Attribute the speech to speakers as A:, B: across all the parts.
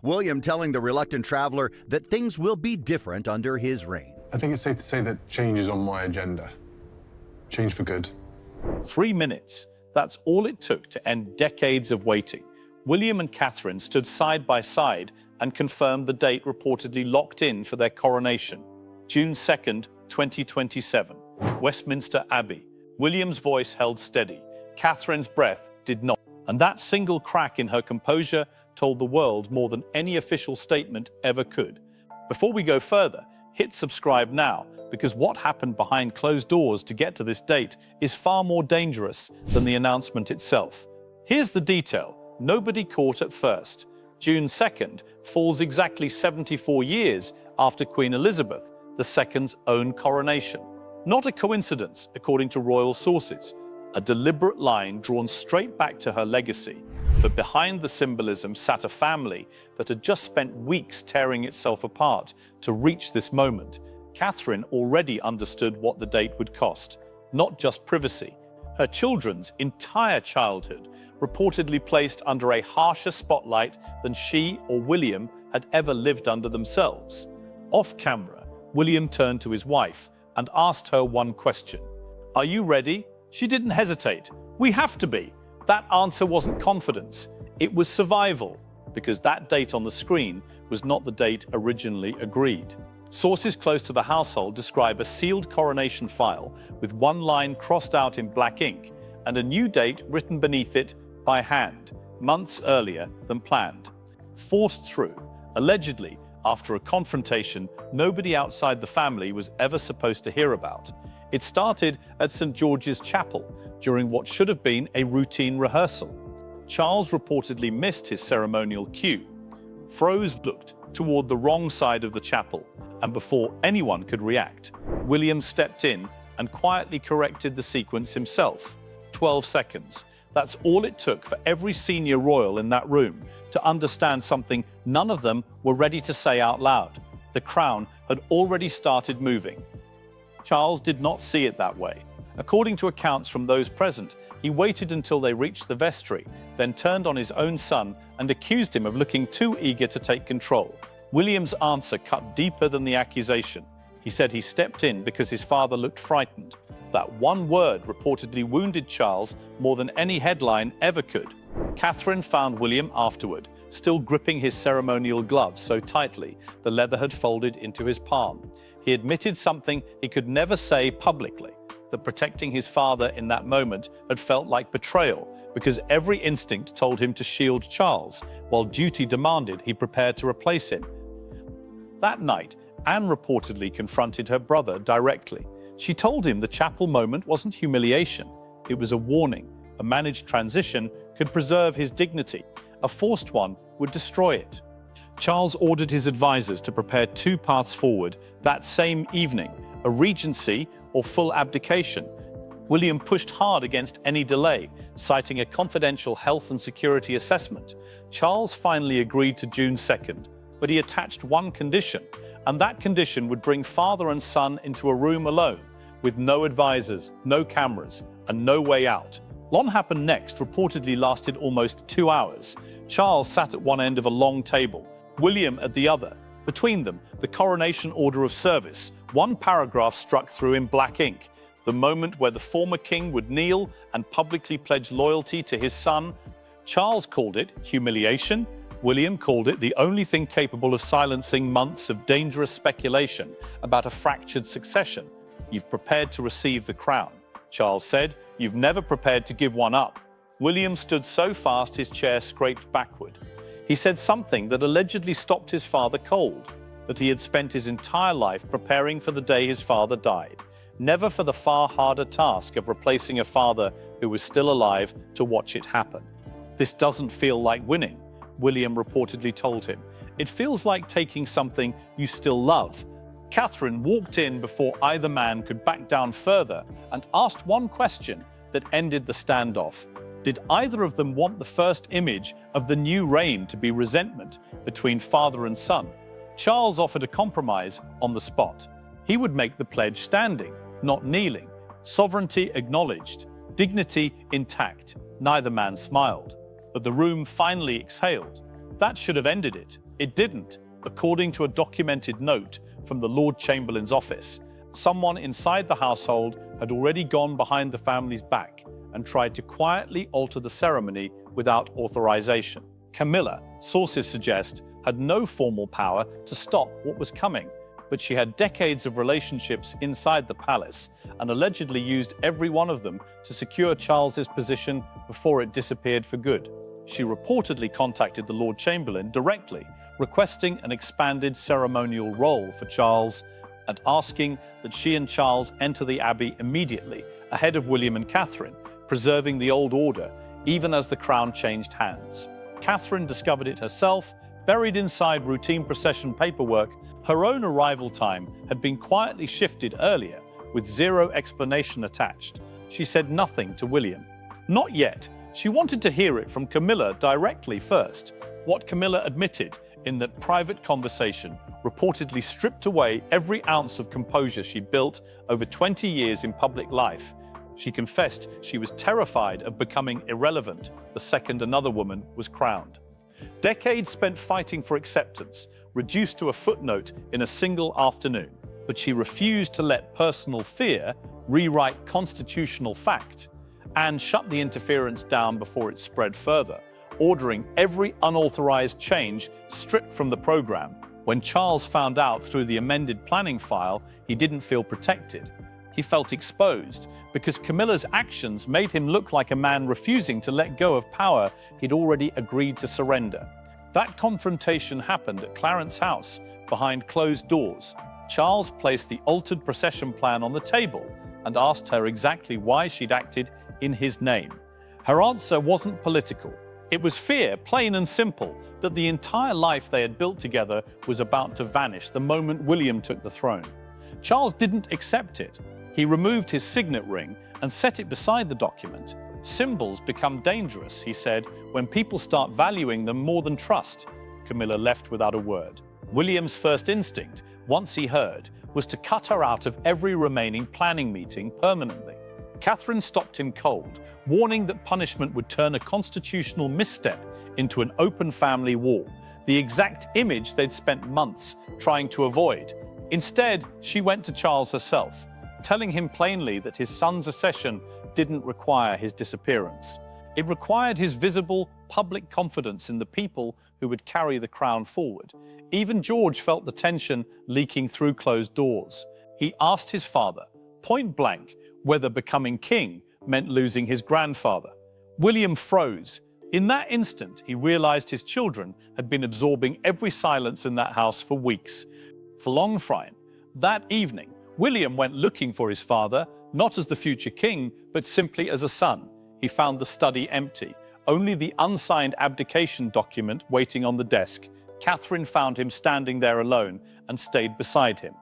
A: William telling the reluctant traveler that things will be different under his reign.
B: I think it's safe to say that change is on my agenda. Change for good.
C: 3 minutes. That's all it took to end decades of waiting. William and Catherine stood side by side and confirmed the date reportedly locked in for their coronation. June 2nd, 2027. Westminster Abbey. William's voice held steady. Catherine's breath did not. And that single crack in her composure told the world more than any official statement ever could. Before we go further, hit subscribe now, because what happened behind closed doors to get to this date is far more dangerous than the announcement itself. Here's the detail nobody caught at first. June 2nd falls exactly 74 years after Queen Elizabeth II's own coronation. Not a coincidence, according to royal sources. A deliberate line drawn straight back to her legacy. But behind the symbolism sat a family that had just spent weeks tearing itself apart to reach this moment. Catherine already understood what the date would cost, not just privacy. Her children's entire childhood reportedly placed under a harsher spotlight than she or William had ever lived under themselves. Off camera, William turned to his wife and asked her one question. "Are you ready?" She didn't hesitate. "We have to be." That answer wasn't confidence, it was survival, because that date on the screen was not the date originally agreed. Sources close to the household describe a sealed coronation file with one line crossed out in black ink and a new date written beneath it by hand, months earlier than planned. Forced through, allegedly after a confrontation nobody outside the family was ever supposed to hear about. It started at St. George's Chapel during what should have been a routine rehearsal. Charles reportedly missed his ceremonial cue, froze, looked toward the wrong side of the chapel, and before anyone could react, William stepped in and quietly corrected the sequence himself. 12 seconds. That's all it took for every senior royal in that room to understand something none of them were ready to say out loud. The crown had already started moving. Charles did not see it that way. According to accounts from those present, he waited until they reached the vestry, then turned on his own son and accused him of looking too eager to take control. William's answer cut deeper than the accusation. He said he stepped in because his father looked frightened. That one word reportedly wounded Charles more than any headline ever could. Catherine found William afterward, still gripping his ceremonial gloves so tightly the leather had folded into his palm. He admitted something he could never say publicly, that protecting his father in that moment had felt like betrayal, because every instinct told him to shield Charles, while duty demanded he prepare to replace him. That night, Anne reportedly confronted her brother directly. She told him the chapel moment wasn't humiliation, it was a warning. A managed transition could preserve his dignity. A forced one would destroy it. Charles ordered his advisors to prepare two paths forward that same evening, a regency or full abdication. William pushed hard against any delay, citing a confidential health and security assessment. Charles finally agreed to June 2nd, but he attached one condition, and that condition would bring father and son into a room alone, with no advisors, no cameras, and no way out. What happened next reportedly lasted almost 2 hours. Charles sat at one end of a long table, William at the other. Between them, the Coronation Order of Service, one paragraph struck through in black ink, the moment where the former king would kneel and publicly pledge loyalty to his son. Charles called it humiliation. William called it the only thing capable of silencing months of dangerous speculation about a fractured succession. "You've prepared to receive the crown," Charles said. "You've never prepared to give one up." William stood so fast his chair scraped backward. He said something that allegedly stopped his father cold, that he had spent his entire life preparing for the day his father died, never for the far harder task of replacing a father who was still alive to watch it happen. "This doesn't feel like winning," William reportedly told him. "It feels like taking something you still love." Catherine walked in before either man could back down further and asked one question that ended the standoff. Did either of them want the first image of the new reign to be resentment between father and son? Charles offered a compromise on the spot. He would make the pledge standing, not kneeling. Sovereignty acknowledged, dignity intact. Neither man smiled. But the room finally exhaled. That should have ended it. It didn't. According to a documented note from the Lord Chamberlain's office, someone inside the household had already gone behind the family's back and tried to quietly alter the ceremony without authorization. Camila, sources suggest, had no formal power to stop what was coming, but she had decades of relationships inside the palace and allegedly used every one of them to secure Charles's position before it disappeared for good. She reportedly contacted the Lord Chamberlain directly, requesting an expanded ceremonial role for Charles and asking that she and Charles enter the Abbey immediately, ahead of William and Catherine, preserving the old order, even as the crown changed hands. Catherine discovered it herself, buried inside routine procession paperwork. Her own arrival time had been quietly shifted earlier, with zero explanation attached. She said nothing to William. Not yet. She wanted to hear it from Camilla directly first. What Camilla admitted in that private conversation reportedly stripped away every ounce of composure she built over 20 years in public life. She confessed she was terrified of becoming irrelevant the second another woman was crowned. Decades spent fighting for acceptance, reduced to a footnote in a single afternoon, but she refused to let personal fear rewrite constitutional fact and shut the interference down before it spread further, ordering every unauthorized change stripped from the program. When Charles found out through the amended planning file, he didn't feel protected. He felt exposed because Camilla's actions made him look like a man refusing to let go of power he'd already agreed to surrender. That confrontation happened at Clarence House, behind closed doors. Charles placed the altered procession plan on the table and asked her exactly why she'd acted in his name. Her answer wasn't political. It was fear, plain and simple, that the entire life they had built together was about to vanish the moment William took the throne. Charles didn't accept it. He removed his signet ring and set it beside the document. Symbols become dangerous, he said, when people start valuing them more than trust. Camilla left without a word. William's first instinct, once he heard, was to cut her out of every remaining planning meeting permanently. Catherine stopped him cold, warning that punishment would turn a constitutional misstep into an open family war, the exact image they'd spent months trying to avoid. Instead, she went to Charles herself, telling him plainly that his son's accession didn't require his disappearance. It required his visible, public confidence in the people who would carry the crown forward. Even George felt the tension leaking through closed doors. He asked his father, point blank, whether becoming king meant losing his grandfather. William froze. In that instant, he realized his children had been absorbing every silence in that house for weeks. For Longfrion, that evening, William went looking for his father, not as the future king, but simply as a son. He found the study empty, only the unsigned abdication document waiting on the desk. Catherine found him standing there alone and stayed beside him.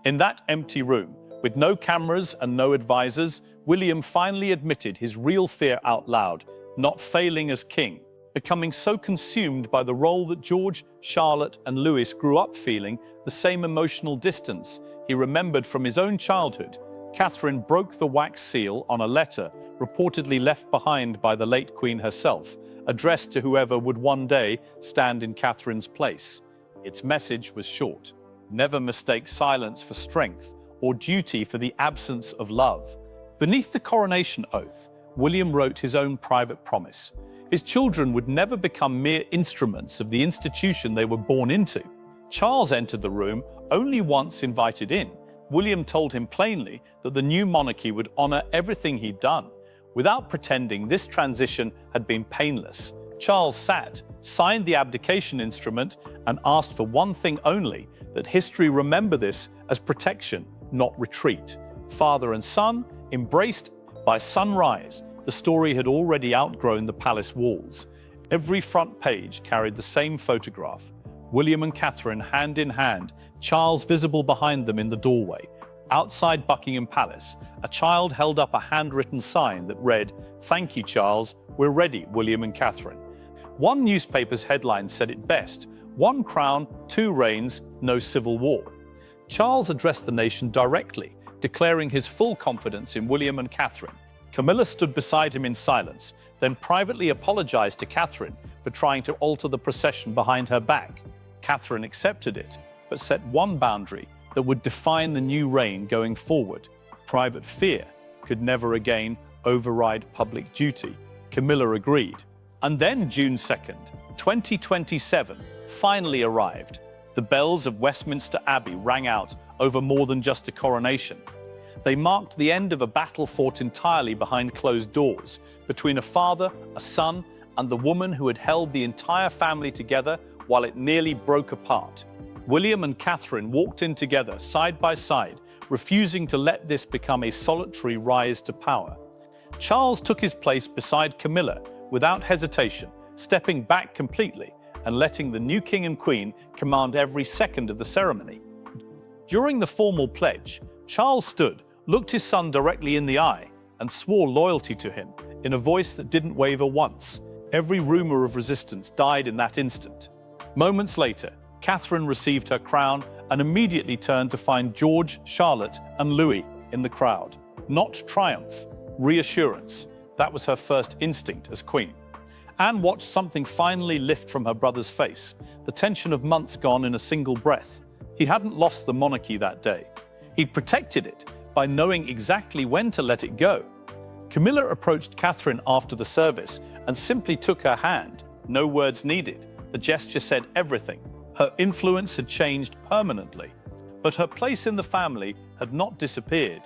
C: In that empty room, with no cameras and no advisors, William finally admitted his real fear out loud, not failing as king, becoming so consumed by the role that George, Charlotte, and Louis grew up feeling the same emotional distance he remembered from his own childhood. Catherine broke the wax seal on a letter reportedly left behind by the late Queen herself, addressed to whoever would one day stand in Catherine's place. Its message was short: never mistake silence for strength or duty for the absence of love. Beneath the coronation oath, William wrote his own private promise. His children would never become mere instruments of the institution they were born into. Charles entered the room only once invited in. William told him plainly that the new monarchy would honor everything he'd done, without pretending this transition had been painless. Charles sat, signed the abdication instrument, and asked for one thing only: that history remember this as protection, not retreat. Father and son embraced. By sunrise, the story had already outgrown the palace walls. Every front page carried the same photograph: William and Catherine hand in hand, Charles visible behind them in the doorway. Outside Buckingham Palace, a child held up a handwritten sign that read, "Thank you, Charles, we're ready, William and Catherine." One newspaper's headline said it best: "One crown, two reigns, no civil war." Charles addressed the nation directly, declaring his full confidence in William and Catherine. Camilla stood beside him in silence, then privately apologized to Catherine for trying to alter the procession behind her back. Catherine accepted it, but set one boundary that would define the new reign going forward. Private fear could never again override public duty. Camila agreed. And then June 2nd, 2027 finally arrived. The bells of Westminster Abbey rang out over more than just a coronation. They marked the end of a battle fought entirely behind closed doors between a father, a son, and the woman who had held the entire family together while it nearly broke apart. William and Catherine walked in together, side by side, refusing to let this become a solitary rise to power. Charles took his place beside Camilla without hesitation, stepping back completely and letting the new king and queen command every second of the ceremony. During the formal pledge, Charles stood, looked his son directly in the eye, and swore loyalty to him in a voice that didn't waver once. Every rumor of resistance died in that instant. Moments later, Catherine received her crown and immediately turned to find George, Charlotte, and Louis in the crowd. Not triumph, reassurance. That was her first instinct as queen. Anne watched something finally lift from her brother's face, the tension of months gone in a single breath. He hadn't lost the monarchy that day. He'd protected it by knowing exactly when to let it go. Camilla approached Catherine after the service and simply took her hand. No words needed. The gesture said everything. Her influence had changed permanently, but her place in the family had not disappeared.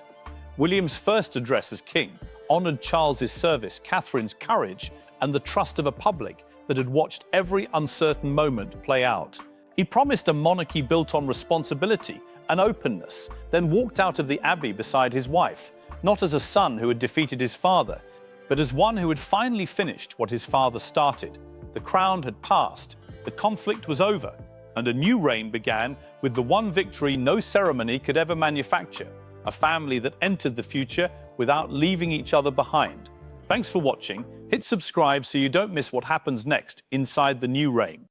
C: William's first address as king honored Charles's service, Catherine's courage, and the trust of a public that had watched every uncertain moment play out. He promised a monarchy built on responsibility and openness, then walked out of the abbey beside his wife, not as a son who had defeated his father, but as one who had finally finished what his father started. The crown had passed, the conflict was over, and a new reign began with the one victory no ceremony could ever manufacture, a family that entered the future without leaving each other behind. Thanks for watching. Hit subscribe so you don't miss what happens next inside the new reign.